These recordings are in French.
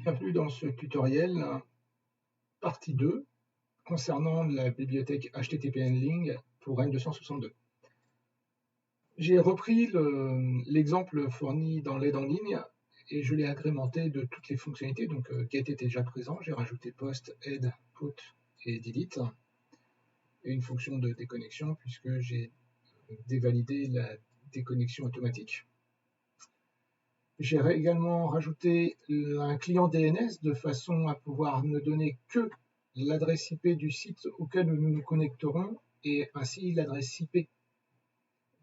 Bienvenue dans ce tutoriel, partie 2, concernant la bibliothèque HTTP-Nling pour N262. J'ai repris l'exemple fourni dans l'aide en ligne et je l'ai agrémenté de toutes les fonctionnalités. Donc get était déjà présent, j'ai rajouté post, add, put et delete, et une fonction de déconnexion puisque j'ai dévalidé la déconnexion automatique. J'ai également rajouté un client DNS de façon à pouvoir ne donner que l'adresse IP du site auquel nous nous connecterons, et ainsi l'adresse IP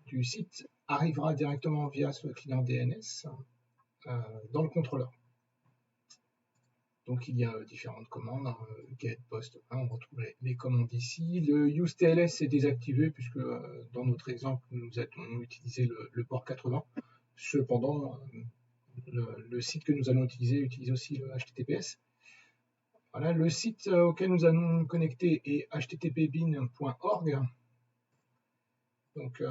du site arrivera directement via ce client DNS dans le contrôleur. Donc il y a différentes commandes, get, post, on retrouve les commandes ici. Le useTLS est désactivé puisque dans notre exemple nous avons utilisé le port 80. Cependant, le site que nous allons utiliser utilise aussi le HTTPS. Voilà, le site auquel nous allons nous connecter est httpbin.org. Donc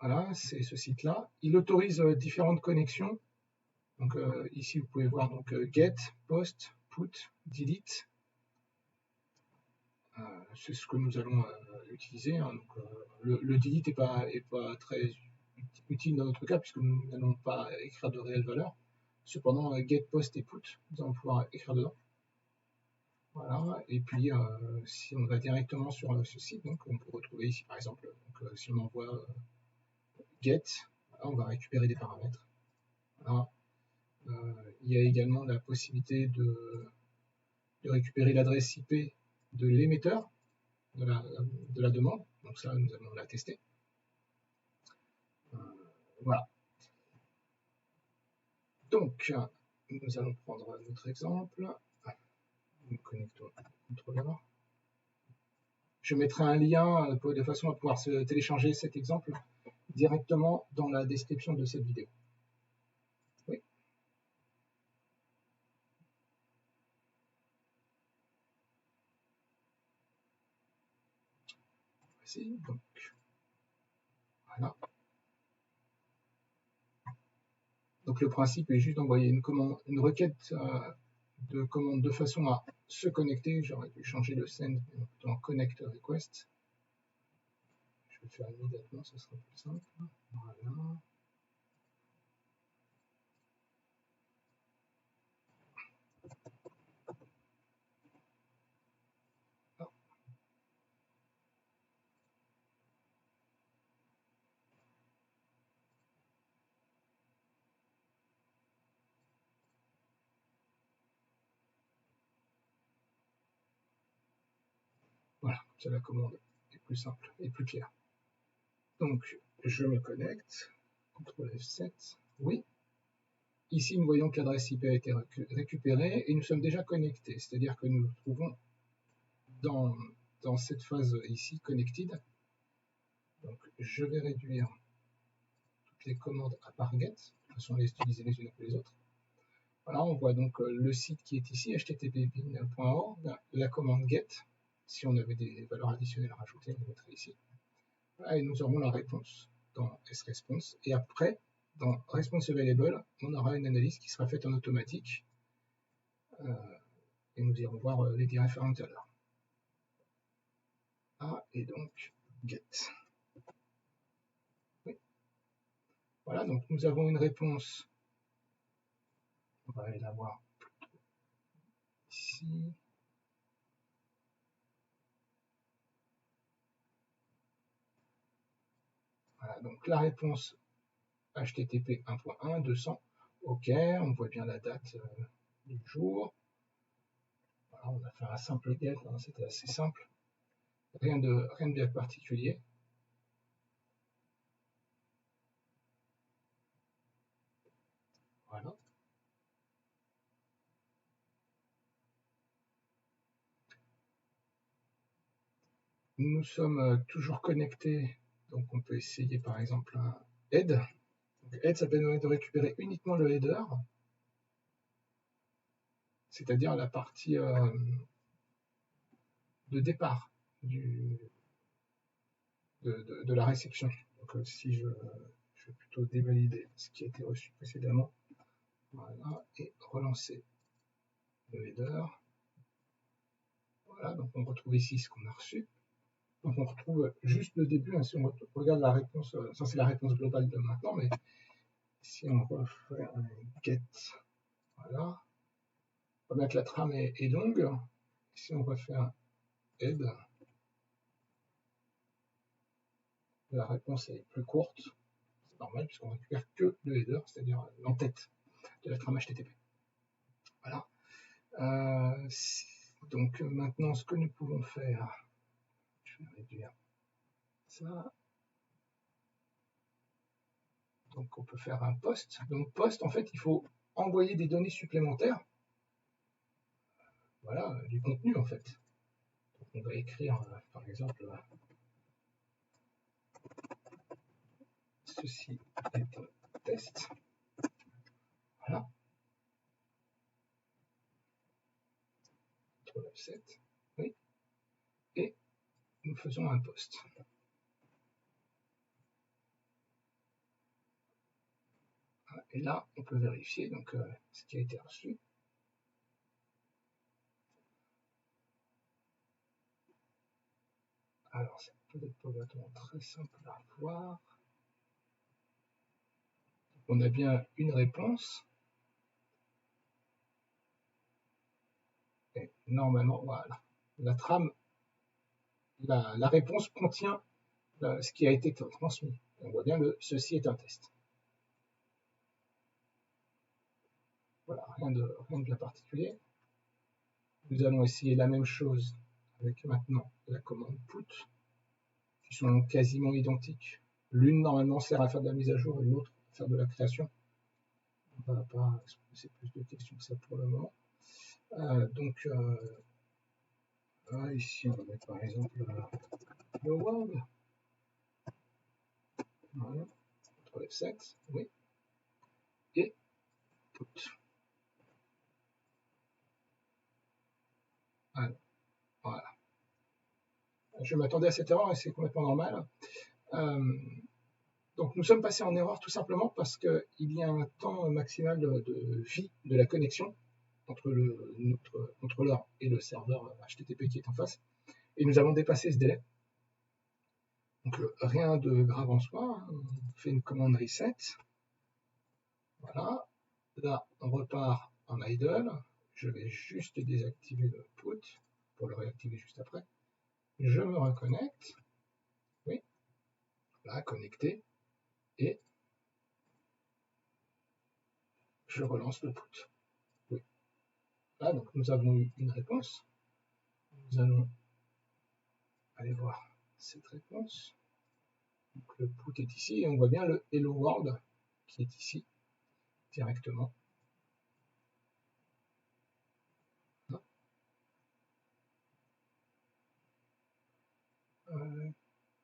voilà, c'est ce site-là. Il autorise différentes connexions. Donc ici vous pouvez voir donc get, post, put, delete. C'est ce que nous allons utiliser. Hein. Donc, le delete n'est pas très utile dans notre cas puisque nous n'allons pas écrire de réelle valeur. Cependant, get, post et put, nous allons pouvoir écrire dedans. Voilà, et puis si on va directement sur ce site, donc on peut retrouver ici par exemple, donc, si on envoie get, voilà, on va récupérer des paramètres. Voilà. Il y a également la possibilité de récupérer l'adresse IP de l'émetteur de la demande, donc ça nous allons la tester. Voilà. Donc nous allons prendre notre exemple. Nous connectons au contrôleur. Je mettrai un lien de façon à pouvoir se télécharger cet exemple directement dans la description de cette vidéo. Oui. Voici, donc voilà. Donc le principe est juste d'envoyer une requête de commande de façon à se connecter. J'aurais dû changer le send dans connect request. Je vais le faire immédiatement, ce sera plus simple. Voilà. Voilà, c'est la commande est plus simple et plus claire. Donc, je me connecte, CTRL F7, oui. Ici, nous voyons que l'adresse IP a été récupérée et nous sommes déjà connectés, c'est-à-dire que nous nous trouvons dans cette phase ici, connected. Donc, je vais réduire toutes les commandes à part get, de façon à les utiliser les unes après les autres. Voilà, on voit donc le site qui est ici, httpbin.org, la commande get. Si on avait des valeurs additionnelles à rajouter, on les mettrait ici. Voilà, et nous aurons la réponse dans sResponse. Et après, dans response available, on aura une analyse qui sera faite en automatique. Et nous irons voir les différentes valeurs. Ah, et donc get. Oui. Voilà, donc nous avons une réponse. On va aller la voir ici. Voilà, donc la réponse HTTP 1.1, 200, OK, on voit bien la date du jour. Voilà, on a fait un simple get, hein, c'était assez simple. Rien de bien particulier. Voilà. Nous sommes toujours connectés, donc on peut essayer par exemple un head. Donc head, ça permet de récupérer uniquement le header, c'est-à-dire la partie de départ de la réception. Donc si je vais plutôt dévalider ce qui a été reçu précédemment, voilà, et relancer le header. Voilà, donc on retrouve ici ce qu'on a reçu. Donc on retrouve juste le début, hein, si on regarde la réponse, ça c'est la réponse globale de maintenant, mais si on refait un get, voilà, on voit que la trame est longue. Si on refait un head, la réponse est plus courte. C'est normal puisqu'on récupère que le header, c'est-à-dire l'entête de la trame HTTP. Voilà. Donc maintenant, ce que nous pouvons faire, je vais réduire ça. Donc on peut faire un post. Donc post, en fait, il faut envoyer des données supplémentaires. Voilà, du contenu en fait. Donc on va écrire, par exemple, ceci est un test. Voilà. CTRL F7. Oui. Et nous faisons un post. Et là, on peut vérifier donc, ce qui a été reçu. Alors, c'est peut-être pas vraiment très simple à voir. On a bien une réponse. Et normalement, voilà. La trame, la réponse contient ce qui a été transmis. On voit bien le ceci est un test. Voilà, rien de bien particulier. Nous allons essayer la même chose avec maintenant la commande put, qui sont quasiment identiques. L'une normalement sert à faire de la mise à jour et l'autre à faire de la création. On ne va pas se poser plus de questions que ça pour le moment. Donc ici on va mettre par exemple le world. Voilà. CTRL F7, oui. Et put. Alors, voilà. Je m'attendais à cette erreur et c'est complètement normal. Donc nous sommes passés en erreur tout simplement parce qu'il y a un temps maximal de vie de la connexion entre notre contrôleur et le serveur HTTP qui est en face. Et nous avons dépassé ce délai. Donc rien de grave en soi. On fait une commande reset. Voilà. Là, on repart en idle. Je vais juste désactiver le put pour le réactiver juste après. Je me reconnecte. Oui. Là, connecté. Et je relance le put. Oui. Là, donc nous avons eu une réponse. Nous allons aller voir cette réponse. Donc, le put est ici et on voit bien le hello world qui est ici directement.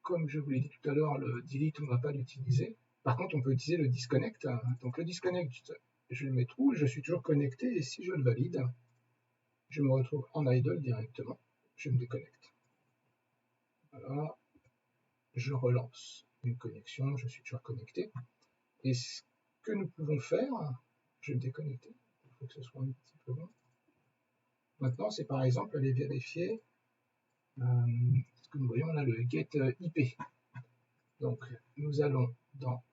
Comme je vous l'ai dit tout à l'heure, le delete, on ne va pas l'utiliser. Par contre, on peut utiliser le disconnect. Donc le disconnect, je le mets true, je suis toujours connecté et si je le valide, je me retrouve en idle directement. Je me déconnecte. Voilà. Je relance une connexion, je suis toujours connecté. Et ce que nous pouvons faire, je vais me déconnecter, il faut que ce soit un petit peu long. Maintenant, c'est par exemple aller vérifier ce que nous voyons là, le get IP. Donc, nous allons dans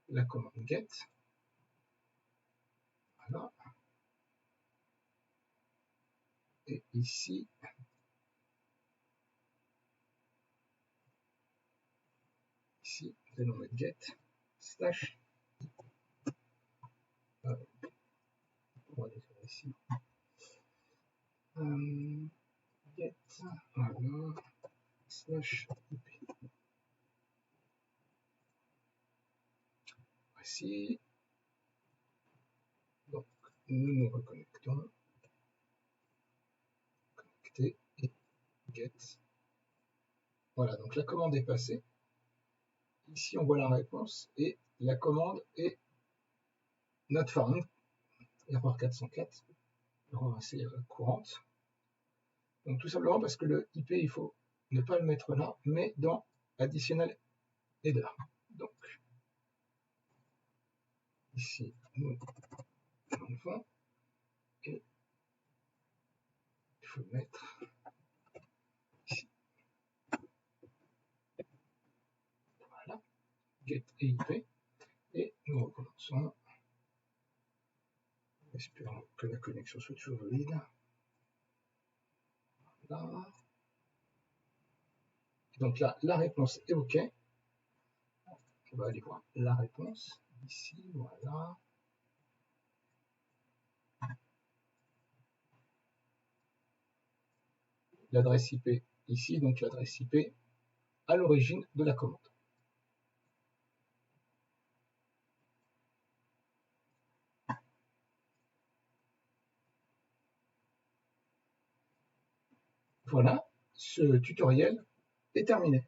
la commande get. Voilà. Et ici, nous allons mettre get slash. On va aller faire ici. Get, voilà, slash IP. Voici. Donc, nous nous reconnectons. Connecter et get. Voilà, donc la commande est passée. Ici, on voit la réponse et la commande est not found, erreur 404, erreur assez courante. Donc tout simplement parce que le IP, il faut ne pas le mettre là, mais dans Additional Header. Donc ici, nous le font et peut mettre ici. Voilà, get EIP, et nous recommençons. Espérons que la connexion soit toujours valide. Voilà. Donc là, la réponse est OK. On va aller voir la réponse ici, voilà. L'adresse IP ici, donc l'adresse IP à l'origine de la commande. Voilà, ce tutoriel est terminé.